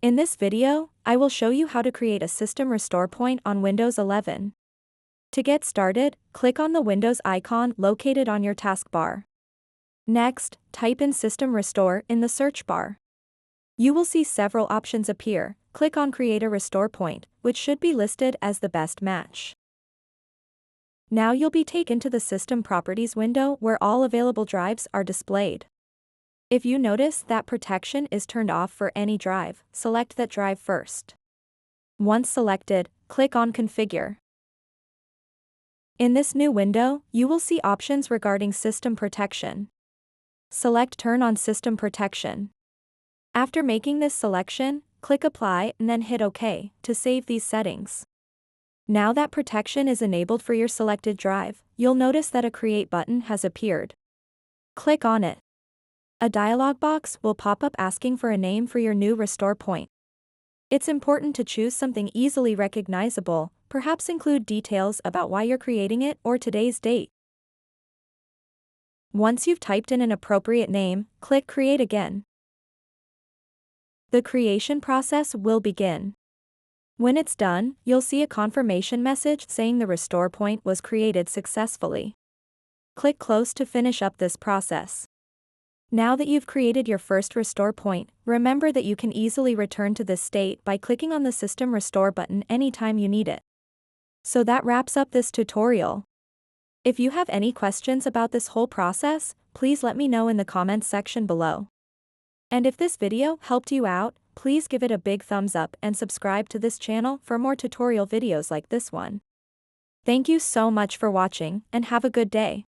In this video, I will show you how to create a system restore point on Windows 11. To get started, click on the Windows icon located on your taskbar. Next, type in System Restore in the search bar. You will see several options appear. Click on Create a Restore Point, which should be listed as the best match. Now you'll be taken to the System Properties window where all available drives are displayed. If you notice that protection is turned off for any drive, select that drive first. Once selected, click on Configure. In this new window, you will see options regarding system protection. Select Turn on System Protection. After making this selection, click Apply and then hit OK to save these settings. Now that protection is enabled for your selected drive, you'll notice that a Create button has appeared. Click on it. A dialog box will pop up asking for a name for your new restore point. It's important to choose something easily recognizable, perhaps include details about why you're creating it or today's date. Once you've typed in an appropriate name, click Create again. The creation process will begin. When it's done, you'll see a confirmation message saying the restore point was created successfully. Click Close to finish up this process. Now that you've created your first restore point, remember that you can easily return to this state by clicking on the System Restore button anytime you need it. So that wraps up this tutorial. If you have any questions about this whole process, please let me know in the comments section below. And if this video helped you out, please give it a big thumbs up and subscribe to this channel for more tutorial videos like this one. Thank you so much for watching and have a good day.